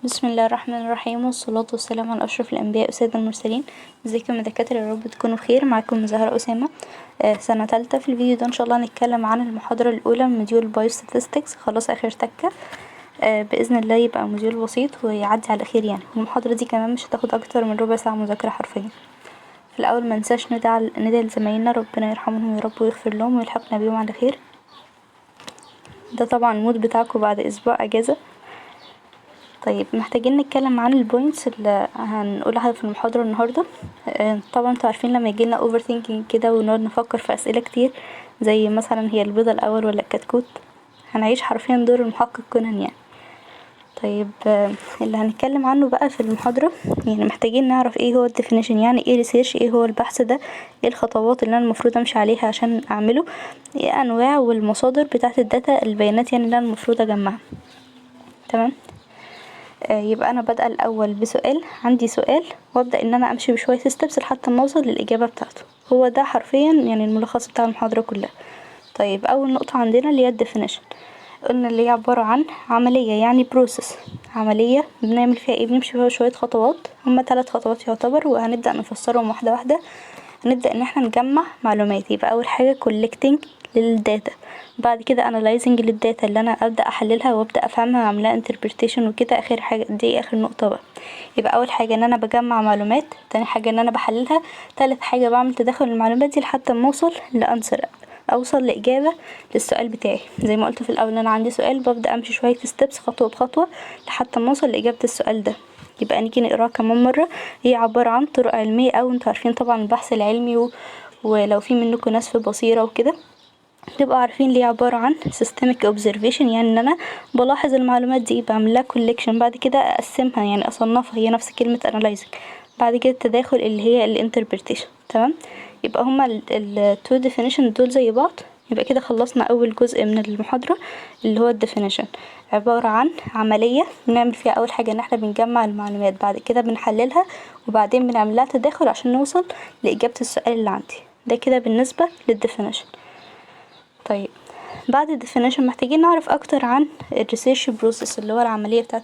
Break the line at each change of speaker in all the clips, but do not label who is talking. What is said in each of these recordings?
بسم الله الرحمن الرحيم، والصلاة والسلام على أشرف الأنبياء وسيد المرسلين. ازيكم يا دكاترة؟ يا رب تكونوا بخير. معاكم زهرة أسامة، سنة تالتة. في الفيديو ده ان شاء الله هنتكلم عن المحاضرة الأولى من موديول بايوستاتستكس، خلاص آخر تكة. بإذن الله يبقى موديول بسيط ويعدي على خير يعني. المحاضرة دي كمان مش هتاخد أكتر من ربع ساعة مذاكرة حرفيا. في الأول منساش ندعي لزمايلنا، ربنا يرحمهم يا رب ويغفر لهم ويلحقنا بيهم على خير. ده طبعا المود بتاعكم بعد أسبوع أجازة. طيب، محتاجين نتكلم عن البوينتس اللي هنقولها في المحاضرة النهاردة. طبعا انتوا عارفين لما يجيلنا overthinking كده ونقعد نفكر في أسئلة كتير، زي مثلا هي البيضة الأول ولا الكتكوت، هنعيش حرفيا دور المحقق كونان يعني. طيب، اللي هنتكلم عنه بقى في المحاضرة، يعني محتاجين نعرف ايه هو الديفينيشن، يعني ايه ريسيرش، ايه هو البحث ده، ايه الخطوات اللي انا المفروض امشي عليها عشان اعمله، ايه انواع والمصادر بتاعة الداتا، البيانات يعني اللي انا المفروض اجمعها. تمام. يبقى انا بادئه الاول بسؤال، عندي سؤال وابدا ان انا امشي بشويه ستيبس لحتى ما اوصل للاجابه بتاعته. هو ده حرفيا يعني الملخص بتاع المحاضره كلها. طيب، اول نقطه عندنا اللي هي الديفينيشن. قلنا اللي هي عباره عن عمليه، يعني بروسيس، عمليه بنعمل فيها ايه، بنمشي فيها شويه خطوات، هما 3 خطوات يعتبر، وهنبدا نفسرهم واحده واحده. هنبدأ ان احنا نجمع معلومات. يبقى اول حاجة collecting للداتا، بعد كده analyzing للداتا اللي انا ابدأ احللها وابدأ افهمها واعملها interpretation وكده. اخر حاجة دي اخر نقطة بقى. يبقى اول حاجة ان انا بجمع معلومات، تاني حاجة ان انا بحللها، تالت حاجة بعمل تداخل المعلومات دي لحد ما اوصل لانسر، اوصل لاجابة للسؤال بتاعي. زي ما قلت في الاول، انا عندي سؤال ببدأ امشي شوية ستيبس خطوة بخطوة لحد ما اوصل لاجابة السؤال ده. يبقى نيجي نقراها كمان مرة. هي عبارة عن طرق علمية، او انتوا عارفين طبعا البحث العلمي ولو في منكم ناس في بصيرة وكده تبقوا عارفين ليه عبارة عن systemic observation، يعني ان انا بلاحظ المعلومات دي، بعملها collection، بعد كده اقسمها يعني اصنفها، هي نفس كلمة analyzing. بعد كده التداخل اللي هي interpretation. تمام. يبقى هما ال two definition دول زي بعض. يبقى كده خلصنا اول جزء من المحاضرة اللي هو الديفينيشن. عبارة عن عملية بنعمل فيها اول حاجة ان احنا بنجمع المعلومات، بعد كده بنحللها، وبعدين بنعمل لها تداخل عشان نوصل لإجابة السؤال اللي عندي. ده كده بالنسبة للديفينيشن. طيب، بعد الديفينيشن محتاجين نعرف اكتر عن الريسيرش بروسيس، اللي هو العملية بتاعة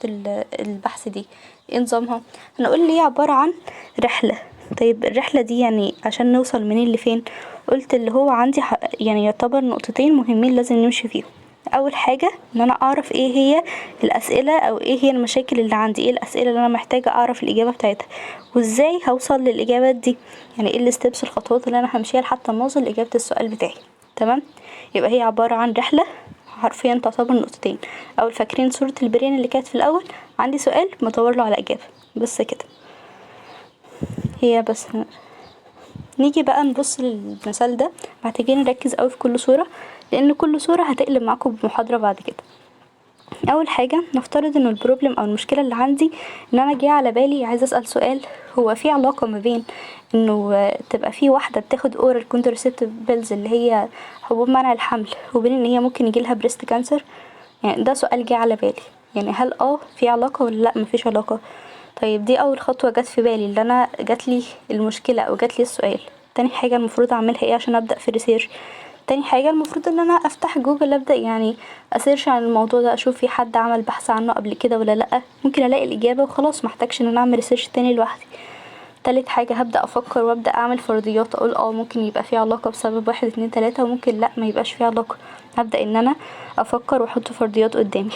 البحث دي، ايه نظامها. هنقول ليه عبارة عن رحلة. طيب، الرحلة دي يعني عشان نوصل منين لفين؟ قلت اللي هو عندي يعني يعتبر نقطتين مهمين لازم نمشي فيهم. اول حاجة ان انا اعرف ايه هي الاسئلة، او ايه هي المشاكل اللي عندي، ايه الاسئلة اللي انا محتاجة اعرف الاجابة بتاعتها، وازاي هوصل للاجابات دي، يعني ايه الستبس، الخطوات اللي انا همشيها لحتى ما اوصل لاجابة السؤال بتاعي. تمام. يبقى هي عبارة عن رحلة حرفيا تعتبر نقطتين. اول، فاكرين صورة البرين اللي كانت في الاول؟ عندي سؤال بدور له على اجابة، بس كده. هي بس. نيجي بقى نبص للمثال ده. محتاجين نركز اوي في كل صورة، لان كل صورة هتقلب معاكم بمحاضرة بعد كده. اول حاجة نفترض ان البروبلم او المشكلة اللي عندي ان انا جه على بالي عايزة اسأل سؤال، هو في علاقة ما بين انه تبقى في واحدة بتاخد oral contraceptive pills اللي هي حبوب منع الحمل، وبين ان هي ممكن يجيلها بريست كانسر؟ يعني ده سؤال جه على بالي، يعني هل في علاقة ولا لا مفيش علاقة؟ طيب، دي اول خطوة جت في بالي، اللي انا جاتلي المشكلة او جاتلي السؤال. تاني حاجة المفروض اعملها ايه عشان ابدأ في ريسيرش؟ تاني حاجة المفروض ان انا افتح جوجل، ابدأ يعني اسيرش عن الموضوع ده، اشوف في حد عمل بحث عنه قبل كده ولا لا، ممكن الاقي الاجابة وخلاص، محتاجش ان انا اعمل ريسيرش تاني لوحدي. تالت حاجة هبدأ افكر وابدأ اعمل فرضيات، اقول ممكن يبقى في علاقة بسبب 1 2 3، وممكن لا ما يبقاش في علاقة. هبدأ ان انا افكر واحط فرضيات قدامي.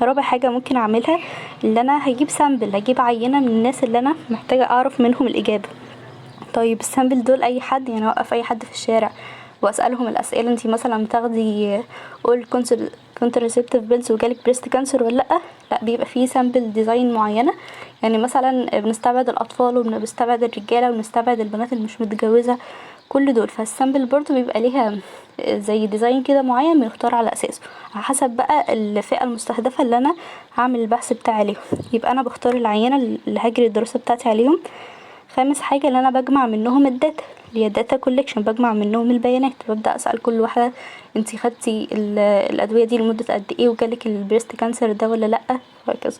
رابع حاجة ممكن اعملها، اللي انا هجيب سامبل، هجيب عينة من الناس اللي انا محتاجة اعرف منهم الاجابة. طيب، السامبل دول اي حد، يعني اوقف اي حد في الشارع واسالهم الاسئله، انتي مثلا بتاخدي اول كونترسبتيف بيلز وجالك بريست كانسر ولا لا؟ لا، بيبقى فيه سامبل ديزاين معينه، يعني مثلا بنستبعد الاطفال وبنستبعد الرجاله وبنستبعد البنات اللي مش متجوزه، كل دول. فالسامبل برضو بيبقى ليها زي ديزاين كده معين بنختار على اساسه، على حسب بقى الفئه المستهدفه اللي انا هعمل البحث بتاعي عليهم. يبقى انا بختار العينه اللي هجري الدراسه بتاعتي عليهم. خامس حاجة اللي انا بجمع منهم الداتا، اللي هي الداتا كوليكشن، بجمع منهم البيانات، ببدأ اسأل كل واحدة انتي خدتي الادوية دي لمدة قد ايه، وجالك البريست كانسر ده ولا لا، وهكذا.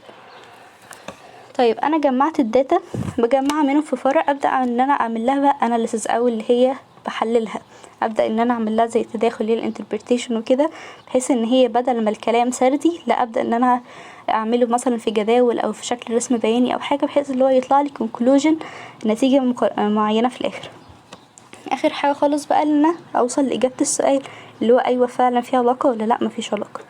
طيب، انا جمعت الداتا، بجمعها منهم في فرع، ابدأ ان انا اعمل لها بقى اناليسيس، او اللي هي بحللها، ابدا ان انا اعمل لها زي تداخل للانتربريتيشن وكده، بحيث ان هي بدل ما الكلام سردي لا ابدا ان انا اعمله مثلا في جداول او في شكل رسم بياني او حاجه، بحيث اللي هو يطلع لي conclusion نتيجه معينه في الاخر. اخر حاجه خالص بقى ان انا اوصل لاجابه السؤال اللي هو ايوه فعلا فيه علاقه ولا لا مفيش علاقه.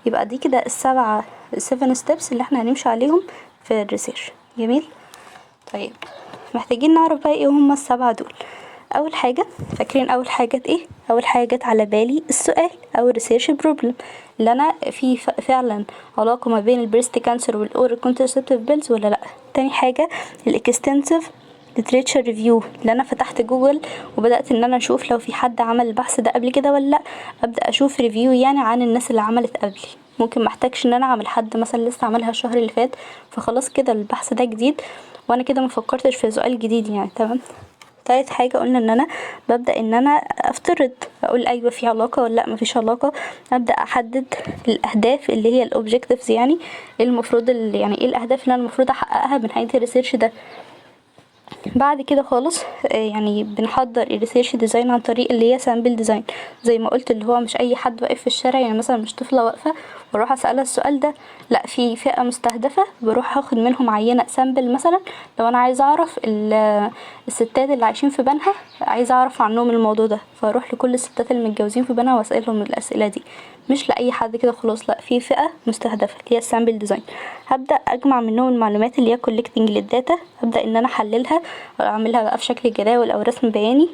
يبقى دي كده ال7 steps اللي احنا هنمشي عليهم في الريسيرش. جميل. طيب محتاجين نعرف بقى ايه هما ال7 دول. اول حاجه، فاكرين اول حاجه ايه؟ اول حاجه جت على بالي السؤال او الريسيرش بروبلم، اللي انا في فعلا علاقه ما بين البريست كانسر والاورال كونترسبتيف بيلز ولا لا. تاني حاجه الاكستنسيف literature review، اللي انا فتحت جوجل وبدات ان انا اشوف لو في حد عمل البحث ده قبل كده ولا لا، ابدا اشوف ريفيو يعني عن الناس اللي عملت قبلي. ممكن محتاجش ان انا اعمل حد مثلا لسه عملها الشهر اللي فات فخلاص كده البحث ده جديد وانا كده مفكرتش في سؤال جديد يعني. تمام. تالت حاجه قلنا ان انا ببدا ان انا افترض، اقول ايوه في علاقه ولا لا مفيش علاقه، ابدا احدد الاهداف اللي هي الاوبجكتيفز، يعني المفروض يعني ايه الاهداف اللي انا المفروض احققها بنهايه الريسيرش ده. بعد كده خالص يعني بنحضر الريسيرش ديزاين عن طريق اللي هي سامبل ديزاين، زي ما قلت اللي هو مش اي حد واقف في الشارع، يعني مثلا مش طفله واقفه واروح اسالها السؤال ده، لا في فئه مستهدفه بروح اخد منهم عينه سامبل. مثلا لو انا عايزه اعرف الستات اللي عايشين في بنها، عايزه اعرف عنهم الموضوع ده، فاروح لكل الستات اللي متجوزين في بنها واسالهم الاسئله دي، مش لاي حد كده خلاص، لا في فئه مستهدفه اللي هي السامبل ديزاين. هبدا اجمع منهم المعلومات اللي هي كولكتنج للداتا، ابدا ان انا احللها واعملها بقى في شكل جداول او رسم بياني.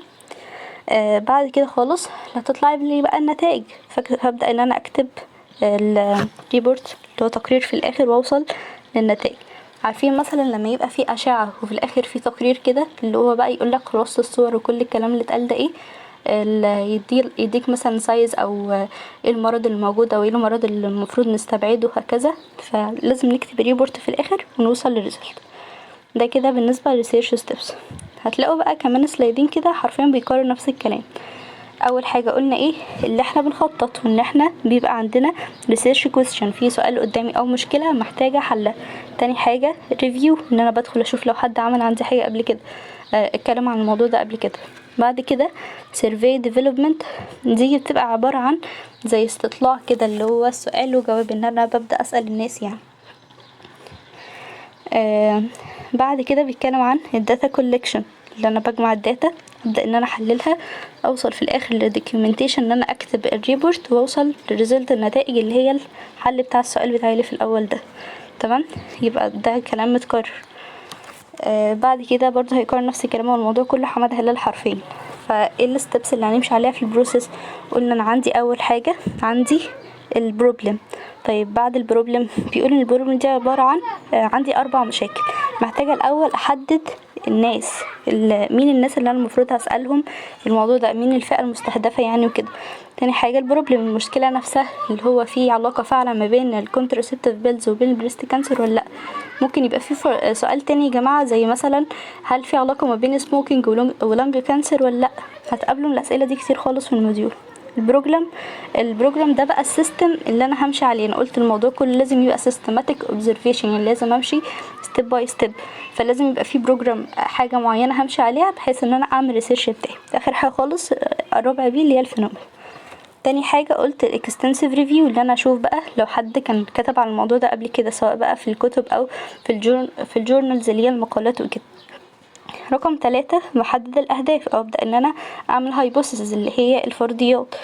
بعد كده خالص هتطلع لي بقى النتائج، هبدا ان انا اكتب الريبورت اللي هو تقرير في الاخر واوصل للنتائج. عارفين مثلا لما يبقى في اشعه وفي الاخر في تقرير كده اللي هو بقى يقول لك خلاصه الصور وكل الكلام اللي اتقال ده ايه، يديك مثلا سايز او ايه المرض الموجود او ايه المرض اللي المفروض نستبعده وهكذا. فلازم نكتب ريبورت في الاخر ونوصل للريزلت ده. كده بالنسبه للريسيرش ستيبس. هتلاقوا بقى كمان سلايدين كده حرفيا بيكرر نفس الكلام. اول حاجه قلنا ايه اللي احنا بنخطط، وان احنا بيبقى عندنا ريسيرش كويستشن، في سؤال قدامي او مشكله محتاجه حلها. تاني حاجه ريفيو، ان انا بدخل اشوف لو حد عمل عندي حاجه قبل كده، اتكلم عن الموضوع ده قبل كده. بعد كده سيرفي ديفلوبمنت، دي بتبقى عباره عن زي استطلاع كده اللي هو السؤال وجواب، ان انا ببدا اسال الناس يعني. بعد كده بيتكلم عن الداتا كولكشن، اللي انا بجمع الداتا ابدا ان انا احللها، اوصل في الاخر للدوكيومنتيشن ان انا اكتب الريبورت واوصل للريزلت النتائج اللي هي الحل بتاع السؤال بتاعي اللي في الاول ده. تمام. يبقى ده كلام متكرر. بعد كده برضو هيكرر نفس الكلام والموضوع كله حمد هلال حرفين. فايه الستبس اللي هنمشي عليها في البروسيس؟ قلنا انا عندي اول حاجه عندي البروبلم. طيب بعد البروبلم بيقول ان البروبلم دي عباره عن عندي 4 مشاكل، محتاجه الاول احدد الناس مين الناس اللي انا المفروض هسالهم الموضوع ده، مين الفئه المستهدفه يعني وكده. تاني حاجه البروبلم، المشكله نفسها اللي هو في علاقه فعلا ما بين الكونترسبتيف بيلز وبين البريست كانسر ولا لا. ممكن يبقى في سؤال تاني يا جماعه زي مثلا هل في علاقه ما بين سموكينج ولونج كانسر ولا لا. هتقابلوا الاسئله دي كتير خالص في الموديول. البروجرام ده بقى السيستم اللي انا همشي عليه. انا قلت الموضوع كله لازم يبقى سيستماتيك اوبزرفيشن، يعني لازم امشي ستيب باي ستيب، فلازم يبقى في بروجرام حاجه معينه همشي عليها بحيث ان انا اعمل ريسيرش بتاعي. اخر حاجه خالص الرابع بي اللي هي الفينومين. تاني حاجه قلت الاكستنسيف ريفيو، اللي انا اشوف بقى لو حد كان كتب عن الموضوع ده قبل كده سواء بقى في الكتب او في الجورنالز اللي هي المقالات وكده. رقم 3 بحدد الاهداف او ابدا ان انا اعمل هايبوثيسز اللي هي الفرضيات.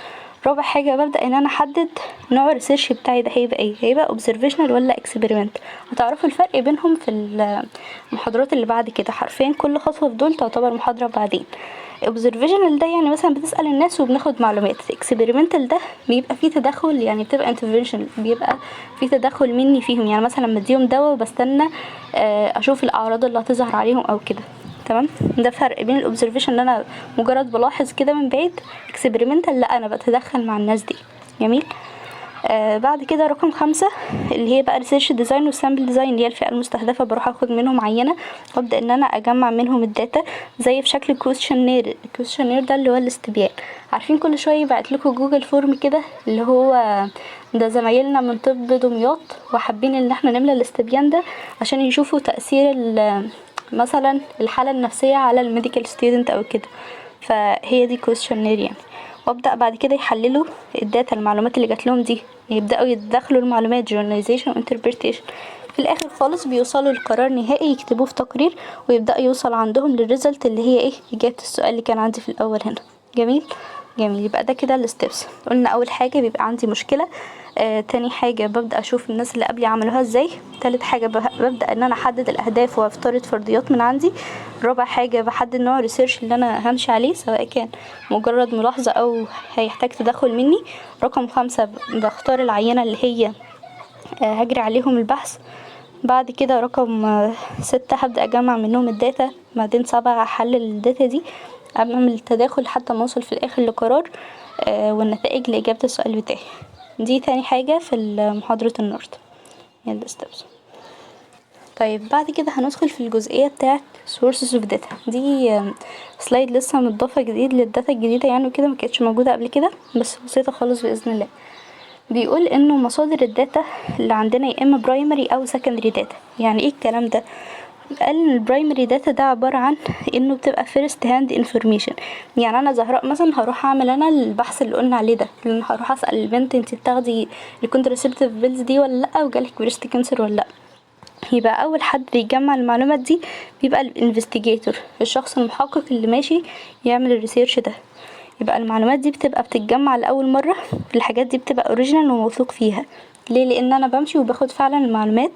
رابع حاجه ببدا ان انا احدد نوع الريسيرش بتاعي ده هيبقى ايه، هيبقى اوبزرفيشنال ولا اكسبيرمنت. هتعرفوا الفرق بينهم في المحاضرات اللي بعد كده، حرفيا كل خطوه في دول تعتبر محاضره بعدين. اوبزرفيشنال ده يعني مثلا بتسال الناس وبناخد معلومات. اكسبيرمنتال ده بيبقى فيه تدخل، يعني بتبقى انترفنشن، بيبقى فيه تدخل مني فيهم، يعني مثلا مديهم دواء وبستنى اشوف الاعراض اللي هتظهر عليهم او كده. تمام. ده فرق بين الاوبزرفيشن ان انا مجرد بلاحظ كده من بعيد، اكسبيرمنتال لا انا بتدخل مع الناس دي. جميل. بعد كده رقم 5 اللي هي بقى ريسيرش ديزاين والسامبل ديزاين، اللي هي الفئه المستهدفه. بروح اخد منهم عينه وابدا ان انا اجمع منهم الداتا زي في شكل كويشنير. الكويشنير ده اللي هو الاستبيان. عارفين كل شويه يبعت لكم جوجل فورم كده اللي هو ده زمايلنا من طب دمياط وحابين ان احنا نملى الاستبيان ده عشان يشوفوا تاثير مثلا الحاله النفسيه على الميديكال ستودنت او كده. فهي دي questionnaire يعني. وابدأ بعد كده يحللوا الداتا المعلومات اللي جات لهم دي، يبدأوا يتدخلوا المعلومات journalization و interpretation. في الاخر خالص بيوصلوا لقرار نهائي يكتبوه في تقرير، ويبدأوا يوصل عندهم للريزلت اللي هي ايه، اجابة السؤال اللي كان عندي في الاول هنا. جميل جميل. يبقى ده كده الستبس. قلنا اول حاجة بيبقى عندي مشكلة، تاني حاجة ببدأ اشوف الناس اللي قبلي عملوها ازاي، تالت حاجة ببدأ ان انا احدد الاهداف وافترض فرضيات من عندي، رابع حاجة بحدد نوع الريسيرش اللي انا همشي عليه سواء كان مجرد ملاحظة او هيحتاج تدخل مني، رقم 5 بختار العينة اللي هي هجري عليهم البحث، بعد كده رقم 6 هبدأ اجمع منهم الداتا، بعدين 7 هحلل الداتا دي، اعمل تداخل لحد ما اوصل في الاخر لقرار والنتائج لإجابة السؤال بتاعي. دي تاني حاجة في محاضرة النهاردة يعني الستبس. طيب بعد كده هندخل في الجزئية بتاعة sources of data. دي سلايد لسه متضافة جديد للداتا الجديدة يعني وكده، مكانتش موجودة قبل كده بس بسيطة خالص بإذن الله. بيقول انه مصادر الداتا اللي عندنا يا اما برايمري او سكندري داتا. يعني ايه الكلام ده؟ قال ان البرايمري داتا ده عبارة عن انه بتبقى فيرست هاند انفورميشن. يعني انا زهراء مثلا هروح اعمل انا البحث اللي قلنا عليه ده، لان هروح اسأل البنت انتي بتاخدي الكونتراسيبتيف بيلز دي ولا لا، وجالك بريست كانسر ولا لا. يبقى اول حد بيجمع المعلومات دي بيبقى الانفستيجيتور، الشخص المحقق اللي ماشي يعمل الريسيرش ده. يبقى المعلومات دي بتبقى بتتجمع لأول مرة، الحاجات دي بتبقى اوريجينال وموثوق فيها. ليه؟ لان انا بمشي وباخد فعلا المعلومات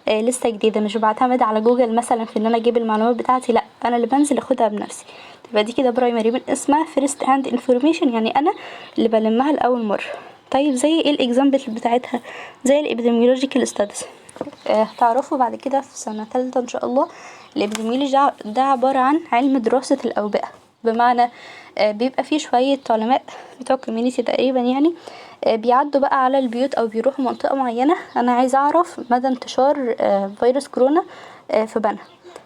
لسه جديدة، مش بعتمد على جوجل مثلا في ان انا اجيب المعلومات بتاعتي، لا انا اللي بنزل اخدها بنفسي. تبقى دي كده برايمري من اسمها فيرست هاند انفورميشن، يعني انا اللي بلمها لأول مرة. طيب زي ايه الاكزامبل بتاعتها؟ زي الابيديميولوجيكال ستاديز. هتعرفوا بعد كده في سنة تالتة ان شاء الله. الابيديميولوجي ده عبارة عن علم دراسة الأوبئة، بمعنى بيبقى فيه شوية علماء بتوع كوميونيتي تقريبا يعني، بيعدوا بقى على البيوت او بيروحوا منطقة معينة، انا عايزة اعرف مدى انتشار فيروس كورونا في بنها،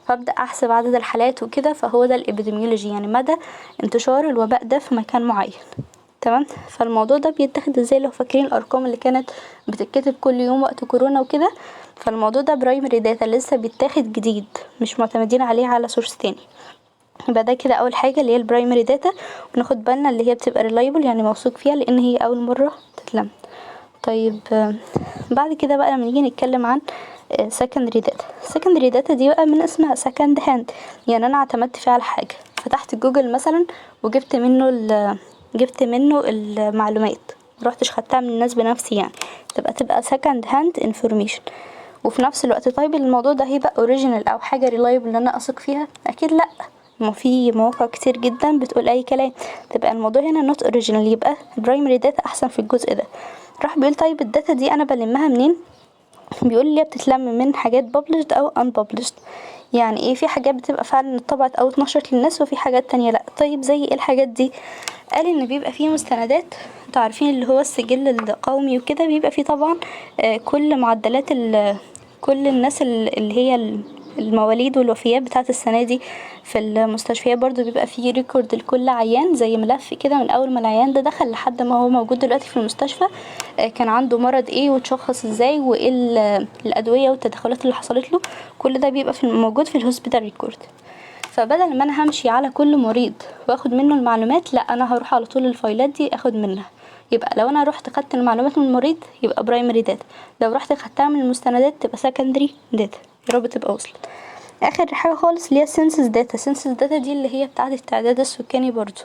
فابدأ احسب عدد الحالات وكده. فهو ده الابيديميولوجي، يعني مدى انتشار الوباء ده في مكان معين. تمام. فالموضوع ده بيتاخد ازاي؟ لو فاكرين الارقام اللي كانت بتتكتب كل يوم وقت كورونا وكده، فالموضوع ده برايمري داتا لسه بيتاخد جديد، مش معتمدين عليه على سورس تاني. يبقى ده كده اول حاجه اللي هي البرايمري داتا، وناخد بالنا اللي هي بتبقى ريلايبل يعني موثوق فيها لان هي اول مره تتلم. طيب بعد كده بقى لما نيجي نتكلم عن secondary data. secondary data دي بقى من اسمها second hand، يعني انا اعتمدت فيها على حاجه، فتحت جوجل مثلا وجبت منه المعلومات، مروحتش خدتها من الناس بنفسي، يعني تبقى second hand information. وفي نفس الوقت طيب الموضوع ده هيبقى اوريجينال او حاجه ريلايبل ان انا اثق فيها؟ اكيد لا، ما في مواقع كتير جدا بتقول اي كلام، تبقى الموضوع هنا not original. يبقى primary data احسن في الجزء ده. راح بيقول طيب الداتا دي انا بلمها منين؟ بيقول لي بتتلم من حاجات published او unpublished. يعني ايه؟ في حاجات بتبقى فعلا اتطبعت او اتنشرت للناس، وفي حاجات تانية لا. طيب زي ايه الحاجات دي؟ قال ان بيبقى فيه مستندات، انتوا عارفين اللي هو السجل القومي وكده، بيبقى فيه طبعا كل معدلات كل الناس اللي هي المواليد والوفيات بتاعت السنة دي في المستشفيات، برضو بيبقى فيه ريكورد لكل عيان زي ملف كده، من اول ما العيان ده دخل لحد ما هو موجود دلوقتي في المستشفى، كان عنده مرض ايه وتشخص ازاي وايه الادوية والتدخلات اللي حصلت له. كل ده بيبقى موجود في الهوسبيتال ريكورد. فبدل ما انا همشي على كل مريض واخد منه المعلومات، لا انا هروح على طول الفايلات دي اخد منها. يبقى لو انا رحت خدت المعلومات من المريض يبقى برايمري داتا، لو رحت خدتها من المستندات تبقى سكندري داتا. يا رب تبقى وصلت. اخر حاجه خالص اللي هي السنسس داتا. السنسس داتا دي اللي هي بتاعه التعداد السكاني برضو،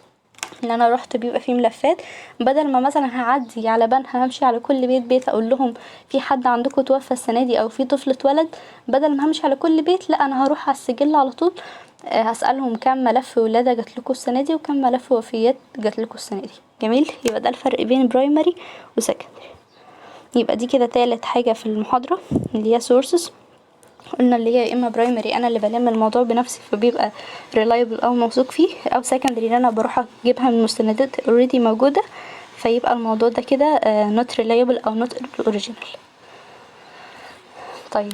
ان انا رحت بيبقى فيه ملفات، بدل ما مثلا هعدي على بنها همشي على كل بيت اقول لهم في حد عندكم توفى السنه دي او في طفل اتولد، بدل ما همشي على كل بيت لا انا هروح على السجل على طول، هسألهم كم ملف ولادة جات لكم السنة دي وكم ملف وفيات جات لكم السنة دي. جميل. يبقى ده الفرق بين برايمري وسكندري. يبقى دي كده تالت حاجة في المحاضرة اللي هي sources. قلنا اللي هي اما برايمري انا اللي بلم الموضوع بنفسي فبيبقى reliable او موثوق فيه، او سكندري ان انا بروح اجيبها من مستندات already موجودة فيبقى الموضوع ده كده not reliable او not original. طيب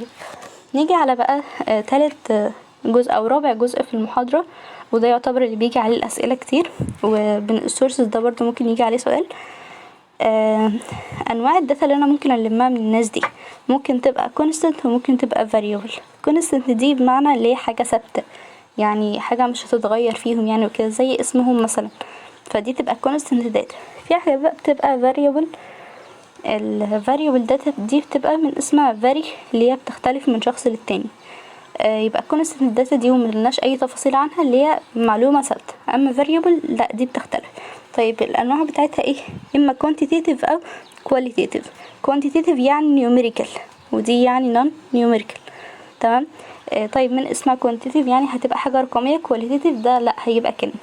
نيجي على بقى تالت جزء او رابع جزء في المحاضرة، وده يعتبر اللي بيجي عليه الاسئلة كتير، وبين السورسز ده برضو ممكن يجي عليه سؤال. انواع الداتا اللي انا ممكن المها من الناس دي ممكن تبقى constant وممكن تبقى variable. constant دي بمعنى اللي هي حاجة ثابتة، يعني حاجة مش هتتغير فيهم يعني وكده، زي اسمهم مثلا، فدي تبقى constant data. في حاجة بقى بتبقى variable. ال variable data دي بتبقى من اسمها vary، اللي هي بتختلف من شخص للتاني. يبقى constant data دي وملناش اي تفاصيل عنها، اللي هي معلومة ثابتة. اما variable لا، دي بتختلف. طيب الانواع بتاعتها ايه؟ اما quantitative او qualitative. quantitative يعني numerical، ودي يعني non numerical. تمام. طيب من اسمها quantitative يعني هتبقى حاجة رقمية. qualitative ده لا، هيبقى كلمة.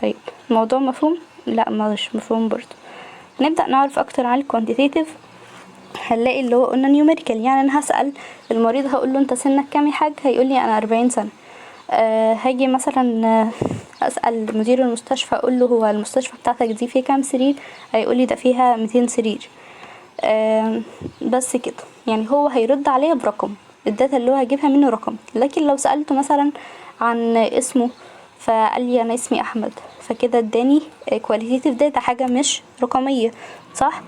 طيب الموضوع مفهوم؟ لا مش مفهوم برضه. نبدأ نعرف اكتر عن الكوانتيتيف. هنلاقي اللي هو قلنا نيوميريكال، يعني انا هسأل المريض هقول له انت سنك كام يا حاج، هيقول لي انا 40 سنة. هاجي مثلا اسأل مدير المستشفى اقول له هو المستشفى بتاعتك دي فيها كام سرير، هيقول لي ده فيها 200 سرير. بس كده، يعني هو هيرد عليا برقم، الداتا اللي هو هيجيبها منه رقم. لكن لو سألته مثلا عن اسمه فقال لي انا اسمي احمد، فكده اداني كواليتيف داتا، حاجة مش رقمية، صح؟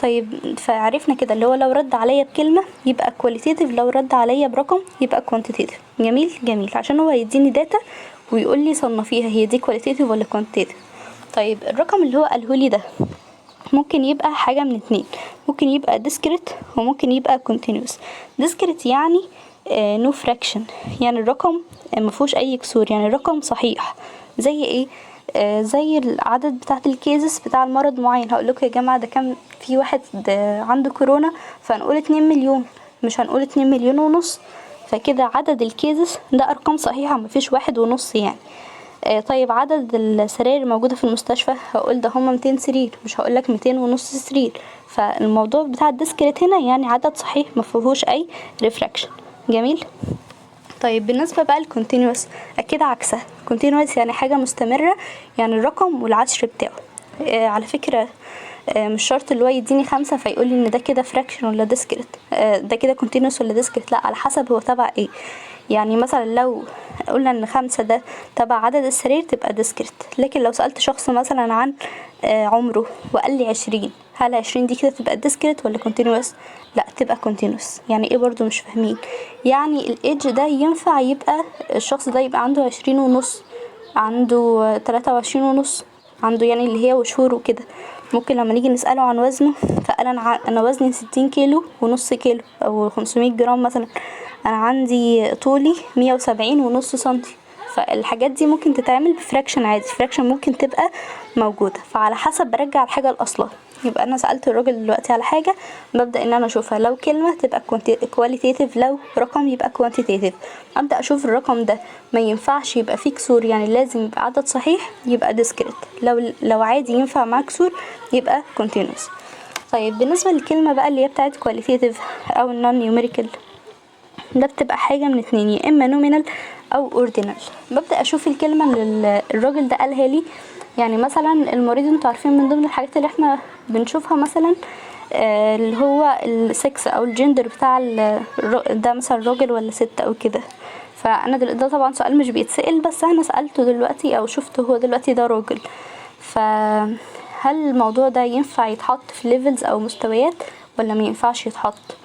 طيب فعرفنا كده اللي هو لو رد عليا بكلمة يبقى كواليتيف، لو رد عليا برقم يبقى كوانتيتيف. جميل جميل، عشان هو يديني داتا ويقول لي صنفيها هي دي كواليتيف ولا كوانتيتيف. طيب الرقم اللي هو قاله لي ده ممكن يبقى حاجة من اتنين، ممكن يبقى discrete وممكن يبقى continuous. discrete يعني no fraction، يعني الرقم مفهوش اي كسور، يعني الرقم صحيح. زي ايه؟ زي العدد بتاعت الكيزز بتاع المرض معين. هقول لكم يا جماعة ده كام في واحد عنده كورونا، فهنقول 2 مليون، مش هنقول 2 مليون ونص. فكده عدد الكيزز ده ارقام صحيحة، مفيش 1.5 يعني. طيب عدد السراير الموجودة في المستشفى هقول ده هما 200 سرير، مش هقولك 200.5 سرير. فالموضوع بتاع الديسكريت هنا يعني عدد صحيح مفيهوش اي ريفراكشن. جميل. طيب بالنسبة بقى الكونتينوس اكيد عكسها. كونتينوس يعني حاجة مستمرة، يعني الرقم والعشر بتاعه. على فكرة مش شرط اللي هو يديني 5 فيقولي ان ده كده فراكشن ولا ديسكريت، ده كده كونتينوس ولا ديسكريت، لا، على حسب هو تبع ايه. يعني مثلا لو قلنا ان 5 ده تبع عدد السرير تبقى ديسكريت. لكن لو سألت شخص مثلا عن عمره وقال لي 20، هل 20 دي كده تبقى ديسكريت ولا كونتينوس؟ لا، تبقى كونتينوس. يعني ايه برضو مش فاهمين؟ يعني الايدج ده ينفع يبقى الشخص ده يبقى عنده 20.5، عنده 23.5، عنده يعني اللي هي وشهور وكده. ممكن لما نيجي نسأله عن وزنه فقال انا وزني 60 كيلو ونص كيلو او 500 جرام مثلا، انا عندي طولي 170.5 سنتي. فالحاجات دي ممكن تتعمل بفراكشن عادي، فراكشن ممكن تبقى موجودة. فعلى حسب برجع الحاجة لأصلها. يبقى انا سألت الراجل دلوقتي على حاجة، ببدأ ان انا اشوفها لو كلمة تبقى كواليتيتيف، لو رقم يبقى كوانتيتيف. ابدأ اشوف الرقم ده ما ينفعش يبقى فيه كسور، يعني لازم يبقى عدد صحيح، يبقى ديسكريت. لو عادي ينفع معاه كسور يبقى كونتينوس. طيب بالنسبة للكلمة بقى اللي هي بتاعت كواليتيتيف او النون نيوميريكال، ده بتبقى حاجة من اتنين، يا اما نومينال او اوردينال. ببدأ اشوف الكلمة اللي الراجل ده قالها لي. يعني مثلا المريض، انتوا عارفين من ضمن الحاجات اللي احنا بنشوفها مثلا اللي هو السكس او الجندر بتاع ده مثلا راجل ولا ست او كده. فانا ده طبعا سؤال مش بيتسأل، بس انا سألته دلوقتي او شفته هو دلوقتي ده راجل. فهل الموضوع ده ينفع يتحط في ليفلز او مستويات ولا ما ينفعش يتحط؟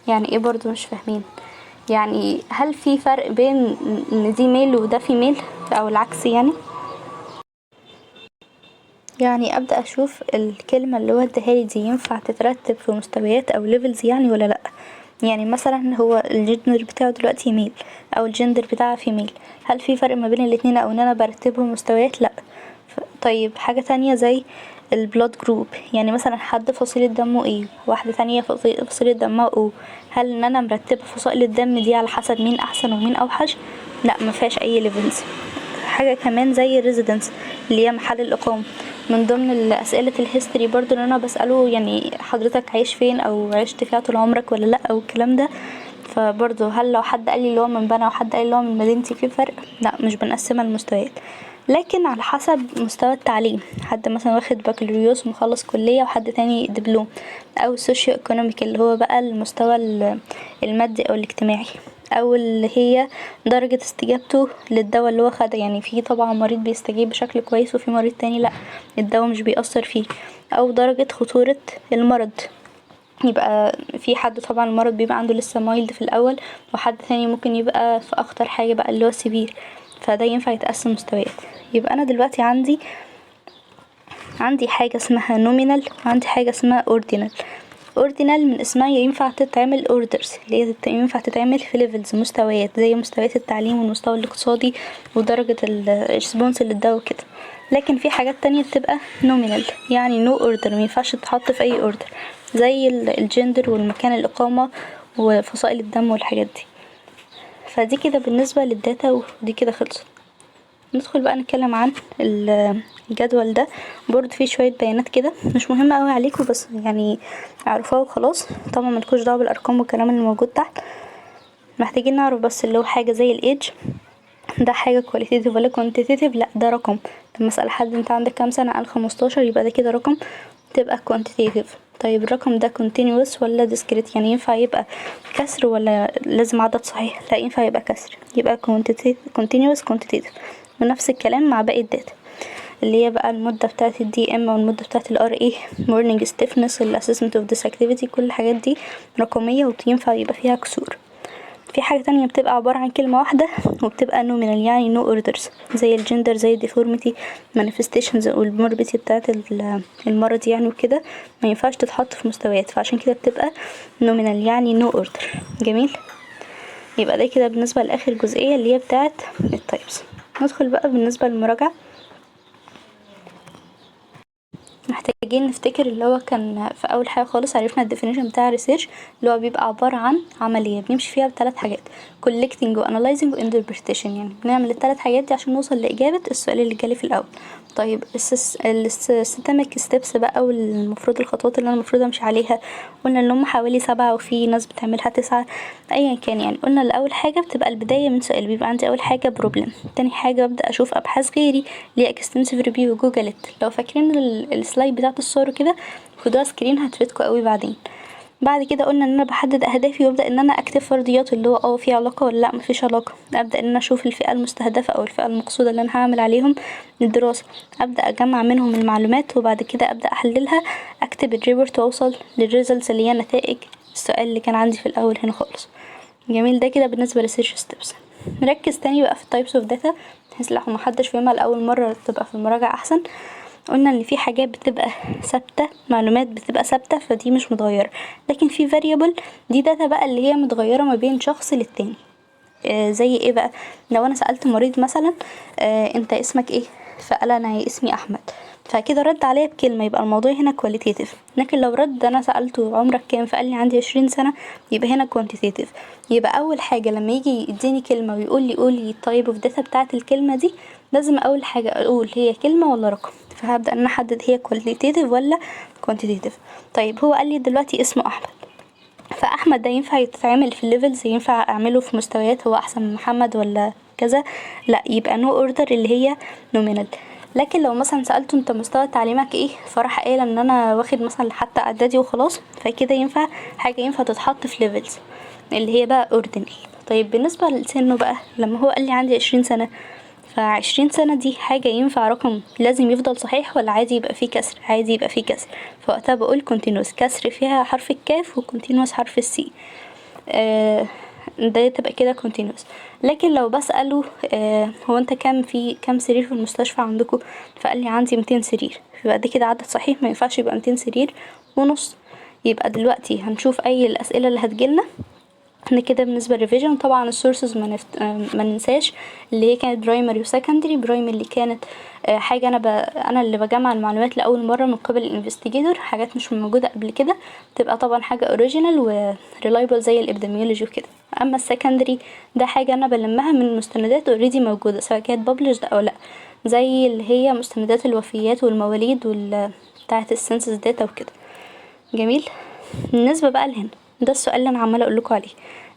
يعني ايه برضو مش فاهمين؟ يعني هل في فرق بين ان دي ميل وده فيميل او العكس يعني ابدا اشوف الكلمه اللي هو اداهالي دي ينفع تترتب في مستويات او ليفلز يعني ولا لا. يعني مثلا هو الجندر بتاعه دلوقتي ميل او الجندر بتاعها فيميل، هل في فرق ما بين الاتنين او ان انا برتبهم مستويات؟ لا. طيب حاجة تانية زي البلود جروب، يعني مثلا حد فصيلة دمه ايه، واحدة تانية فصيلة دمها او، هل ان انا مرتبة فصائل الدم دي على حسب مين احسن ومين اوحش؟ لا، مفيهاش اي ليفلز. حاجة كمان زي الريزيدنس اللي هي محل الاقامة، من ضمن اسئلة الهيستوري برضو اللي انا بسأله، يعني حضرتك عايش فين او عشت فيها طول عمرك ولا لا، او الكلام ده. فبرضو هل لو حد قال لي اللي هو من بنا وحد قال لي اللي هو من مدينتي في فرق؟ لا، مش بنقسمها لمستويات، لكن على حسب مستوى التعليم. حد مثلا واخد بكالوريوس ومخلص كلية، وحد تاني دبلوم، او السوشيو ايكونوميك اللي هو بقى المستوى المادي او الاجتماعي، او اللي هي درجة استجابته للدواء اللي هو خده. يعني في طبعا مريض بيستجيب بشكل كويس وفي مريض تاني لا، الدواء مش بيأثر فيه، او درجة خطورة المرض. يبقى في حد طبعا المرض بيبقى عنده لسه مايلد في الاول، وحد تاني ممكن يبقى في اخطر حاجة بقى اللي هو سيفير. فده ينفع يتقسم مستويات. يبقى انا دلوقتي عندي حاجة اسمها nominal وعندي حاجة اسمها ordinal. ordinal من اسمها ينفع تتعمل orders، اللي هي ينفع تتعمل في levels مستويات، زي مستويات التعليم والمستوى الاقتصادي ودرجة الريسبونس اللي اداه كده. لكن في حاجات تانية بتبقى nominal يعني no order، مينفعش تتحط في اي order، زي الجندر والمكان الإقامة وفصائل الدم والحاجات دي. فدي كده بالنسبة للداتا، ودي كده خلصت. ندخل بقى نتكلم عن الجدول ده. برضه فيه شوية بيانات كده مش مهمة اوي عليكم، بس يعني اعرفوها وخلاص. طبعا ملكوش دعوة بالارقام والكلام اللي موجود تحت، محتاجين نعرف بس اللي هو حاجة زي الايدج ده حاجة كواليتيتيف ولا كوانتيتيف. لا ده رقم. لما اسأل حد انت عندك كام سنة قال 15، يبقى ده كده رقم، تبقى كوانتيتيف. طيب الرقم ده continuous ولا discrete، يعني ينفع يبقى كسر ولا لازم عدد صحيح؟ لا ينفع يبقى كسر، يبقى continuous quantitative. ونفس الكلام مع باقي الداتا اللي هي بقى المدة بتاعة الدي ام والمدة بتاعة الار اي، morning stiffness، الاسسمنت اوف this activity، كل الحاجات دي رقمية وينفع يبقى فيها كسور. في حاجة تانية بتبقى عبارة عن كلمة واحدة وبتبقى nominal يعني no orders، زي الجندر، زي الديفورميتي، manifestations والموربيتي بتاعت المرض يعني وكده، ما ينفعش تتحط في مستويات، فعشان كده بتبقى nominal يعني no order. جميل. يبقى ده كده بالنسبة لآخر جزئية اللي هي بتاعت التايبس. ندخل بقى بالنسبة للمراجعة. محتاجين نفتكر اللي هو كان في اول حاجه خالص عرفنا الديفينيشن بتاع الريسيرش، اللي هو بيبقى عباره عن عمليه بنمشي فيها ب3 حاجات: collecting و analyzing و interpretation. يعني بنعمل ال3 حاجات دي عشان نوصل لاجابه السؤال اللي جالي في الاول. طيب السيستمك ستيبس بقى، والمفروض الخطوات اللي انا المفروض امشي عليها، قلنا ان هم حوالي 7 وفي ناس بتعملها 9 ايا كان. يعني قلنا الاول حاجه بتبقى البدايه من سؤال، بيبقى عندي اول حاجه بروبلم، تاني حاجه ببدا اشوف ابحاث غيري اللي هي extensive review وجوجلت. لو فاكرين السلايد بتاعت الصور كده خدوها سكرين هتفيدكوا قوي بعدين. بعد كده قلنا ان انا بحدد اهدافي وابدا ان انا اكتب فرضيات، اللي هو في علاقه ولا لا مفيش علاقه. ابدا ان انا اشوف الفئه المستهدفه او الفئه المقصوده اللي انا هعمل عليهم الدراسه، ابدا اجمع منهم المعلومات وبعد كده ابدا احللها، اكتب الريبورت واوصل للريزلتس اللي هي نتائج السؤال اللي كان عندي في الاول هنا خالص. جميل. ده كده بالنسبه للسيرش ستيبس. نركز تاني بقى في التايبس اوف داتا بحيث لو محدش فهمها لاول مره تبقى في المراجعه احسن. قلنا ان في حاجات بتبقى ثابته، معلومات بتبقى ثابته فدي مش متغيره، لكن في variable دي داتا بقى اللي هي متغيره ما بين شخص للتاني. زي ايه بقى؟ لو انا سألت مريض مثلا انت اسمك ايه، فقال انا اسمي احمد، فكده رد عليا بكلمة، يبقى الموضوع هنا كواليتيتيف. لكن لو رد انا سألته عمرك كام فقال لي عندي 20 سنة، يبقى هنا كوانتيتيف. يبقى اول حاجة لما يجي يديني كلمة ويقول لي قولي التايب اوف داتا بتاعة الكلمة دي، لازم اول حاجة اقول هي كلمة ولا رقم، فهبدأ ان انا احدد هي كواليتيتيف ولا كوانتيتيف. طيب هو قال لي دلوقتي اسمه احمد، فاحمد ده ينفع يتعمل في الليفلز، ينفع اعمله في مستويات هو احسن من محمد ولا كذا؟ لا، يبقى نو اوردر اللي هي نومينال. لكن لو مثلا سألته انت مستوى تعليمك ايه، فراح قايل ان انا واخد مثلا حتى اعدادي وخلاص، فكده ينفع حاجة ينفع تتحط في ليفلز اللي هي بقى اوردينال. طيب بالنسبة لسنه بقى، لما هو قال لي عندي 20 سنة، ف20 سنة دي حاجة ينفع رقم لازم يفضل صحيح ولا عادي يبقى فيه كسر؟ عادي يبقى فيه كسر، فوقتها بقول continuous، كسر فيها حرف الكاف وcontinuous حرف السي. ده تبقى كده continuous. لكن لو بسأله هو انت كام سرير في المستشفى عندكم، فقال لي عندي 200 سرير، يبقى ده كده عدد صحيح، ما ينفعش يبقى 200 سرير ونص. يبقى دلوقتي هنشوف اي الاسئله اللي هتجيلنا. احنا كده بالنسبه للريفيجن. طبعا السورسز ما ننساش اللي هي كانت برايمري وسكندري. برايمري اللي كانت حاجه انا اللي بجمع المعلومات لاول مره من قبل الانفستيجيتور، حاجات مش موجوده قبل كده، تبقى طبعا حاجه اوريجينال وريلايبل زي الابيديميولوجي وكده. اما السكندري ده حاجه انا بلمها من مستندات اوريدي موجوده سواء كانت بابلشد او لا، زي اللي هي مستندات الوفيات والمواليد بتاعه السنسس داتا وكده. جميل. بالنسبه بقى لهنا، ده السؤال اللي انا عماله اقول لكم عليه.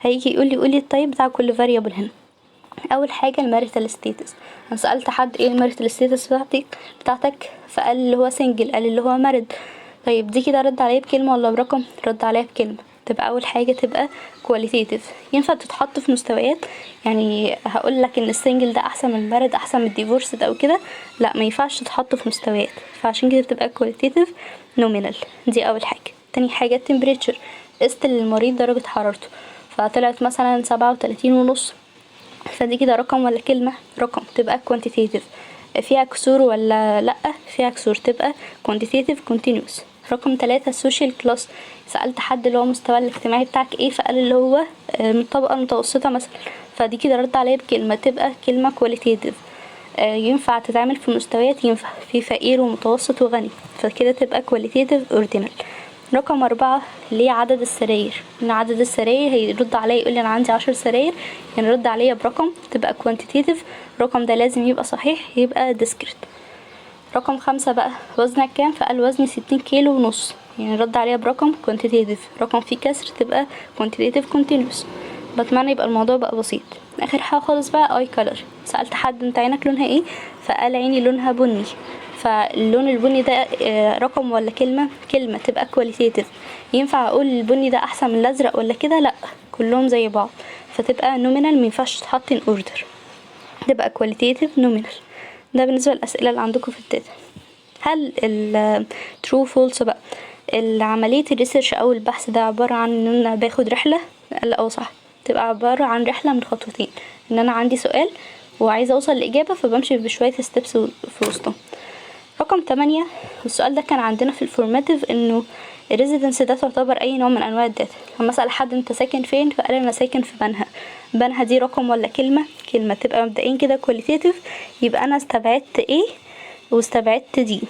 هيجي يقول لي قولي التايب بتاع كل فاريبل هنا. اول حاجه الماريتال ستيتس. انا سالت حد ايه الماريتال ستيتس بتاعتك فقال اللي هو سنجل، قال اللي هو مارد. طيب دي كده رد عليا بكلمه ولا برقم؟ رد عليا بكلمه. تبقى اول حاجه تبقى كواليتيتيف، ينفع تتحط في مستويات. يعني هقول لك ان السنجل ده احسن من المارد، احسن من الديفورس ده او كده، لا ما ينفعش تتحط في مستويات، فعشان كده بتبقى كواليتيتيف نومينال. دي اول حاجه. تاني حاجه التمبريتشر، قست للمريض درجه حرارته، فطلعت مثلا 37.5، فدي كده رقم ولا كلمة؟ رقم، تبقى quantitative. فيها كسور ولا لأ؟ فيها كسور، تبقى quantitative continuous. رقم 3 social class. سألت حد اللي هو مستوى الاجتماعي بتاعك ايه، فقال اللي هو من الطبقة المتوسطة مثلا، فدي كده رد عليا بكلمة، تبقى كلمة qualitative. ينفع تتعمل في مستويات، ينفع في فقير ومتوسط وغني، فكده تبقى qualitative ordinal. رقم 4 اللي هي عدد السراير. ان عدد السراير هيرد عليا يقولي انا عندي 10 سراير، يعني يرد عليا برقم، تبقى quantitative. الرقم ده لازم يبقى صحيح، يبقى discrete. رقم 5 بقى وزنك كام، فقال وزني 60 كيلو ونص، يعني رد عليها برقم quantitative. رقم فيه كسر تبقى quantitative continuous. بتمنى يبقى الموضوع بقى بسيط. اخر حاجه خالص بقى eye color. سألت حد انت عينك لونها ايه، فقال عيني لونها بني. فاللون البني ده رقم ولا كلمة؟ كلمة، تبقى qualitative. ينفع اقول البني ده احسن من الازرق ولا كده؟ لا، كلهم زي بعض، فتبقى nominal، مينفعش تتحط in order، تبقى qualitative nominal. ده بالنسبة للأسئلة اللي عندكم في الداتا. هل ال true false بقى عملية الريسيرش أو البحث ده عبارة عن إن أنا باخد رحلة؟ لا، صح، تبقى عبارة عن رحلة من خطوتين، إن أنا عندي سؤال وعايزة أوصل لإجابة، فبمشي بشوية steps في وسطهم. رقم 8 والسؤال ده كان عندنا في الفورماتيف، إنه الريزيدنس ده تعتبر أي نوع من أنواع الداتا. لما أسأل حد أنت ساكن فين، فقال أنا ساكن في بنها. بنها دي رقم ولا كلمة؟ كلمة، تبقى مبدئيا كده qualitative. يبقى أنا استبعدت ايه واستبعدت دي.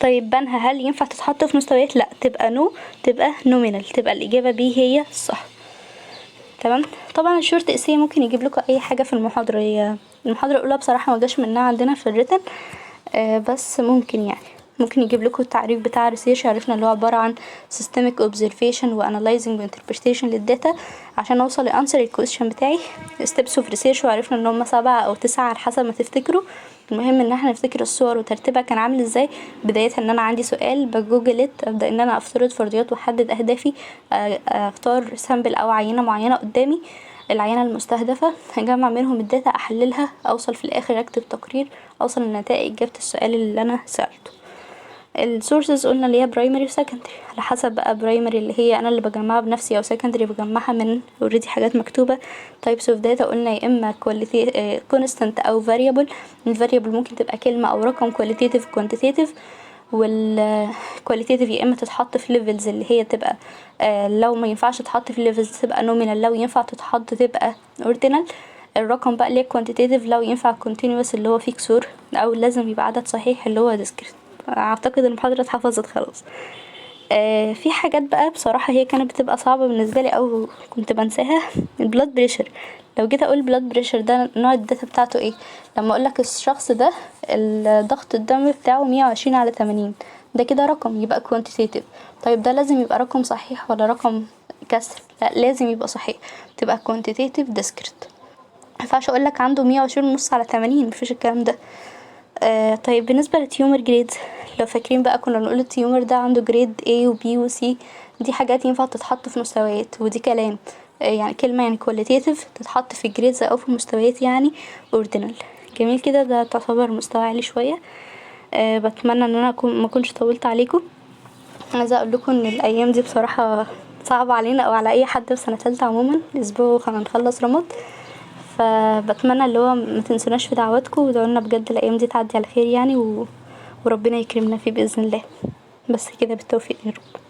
طيب بنها هل ينفع تتحط في مستويات؟ لا، تبقى نو، تبقى نومينال، تبقى الإجابة بي هي الصح. تمام. طبعا الشورت اسيه ممكن يجيب لكم اي حاجه في المحاضره. هي المحاضره الاولى بصراحه ما جاش منها عندنا في الريتن، بس ممكن يعني ممكن يجيب لكم التعريف بتاع الريسيرش. عرفنا اللي هو عباره عن systemic observation و analyzing و interpretation للداتا عشان اوصل لانسر الكويشن بتاعي. steps of research، وعرفنا ان هم 7 أو 9 على حسب ما تفتكروا. المهم ان احنا نفتكر الصور وترتيبها كان عامل ازاي. بداية ان انا عندي سؤال بجوجلت، ابدأ ان انا افترض فرضيات واحدد اهدافي، اختار سامبل او عينة معينة قدامي، العينة المستهدفة، هجمع منهم الداتا، احللها، اوصل في الاخر اكتب تقرير، اوصل لنتائج اجابة السؤال اللي انا سألته. السورسز قلنا اللي هي برايمري وسكندري، على حسب بقى برايمري اللي هي انا اللي بجمعها بنفسي، او سكندري بجمعها من اوريدي حاجات مكتوبه. تايبس اوف داتا قلنا يا اما كونستانت او فاريبل. الفاريبل ممكن تبقى كلمه او رقم، كواليتيتيف كوانتيتيف. والكواليتيتيف يا اما تتحط في ليفلز اللي هي تبقى لو ما ينفعش تتحط في ليفلز تبقى نومينال، لو ينفع تتحط تبقى اوردينال. الرقم بقى اللي هي كوانتيتيف لو ينفع كونتينوس اللي هو فيه كسور، او لازم يبقى عدد صحيح اللي هو ديسكريت. اعتقد المحاضرة اتحفظت خلاص. في حاجات بقى بصراحة هي كانت بتبقى صعبة بالنسبة لي او كنت بنساها. البلاد بريشر. لو جيت اقول بلاد بريشر ده نوع الداتا بتاعته ايه، لما اقولك الشخص ده ضغط الدم بتاعه 120/80، ده كده رقم، يبقى quantitative. طيب ده لازم يبقى رقم صحيح ولا رقم كسر؟ لا، لازم يبقى صحيح، تبقى quantitative discrete. مينفعش اقولك عنده 120/80، مفيش الكلام ده. طيب بالنسبة للتيومر جريدز، لو فاكرين بقى كنا بنقول التيومر ده عنده جريد A و B و C. دي حاجات ينفع تتحط في مستويات، ودي كلام يعني كلمة، يعني qualitative تتحط في جريدز او في مستويات يعني ordinal. جميل كده، ده تعتبر مستوى عالي شوية. بتمنى ان انا ما كنتش طولت عليكم. عايزة اقول لكم ان الايام دي بصراحة صعبة علينا او على اي حد في سنة تالتة عموما، اسبوع هنخلص رمض. فبتمنى اللي هو ما تنسوناش في دعواتكم، ودعولنا بجد الايام دي تعدي على خير يعني وربنا يكرمنا فيه باذن الله. بس كده، بالتوفيق يا رب.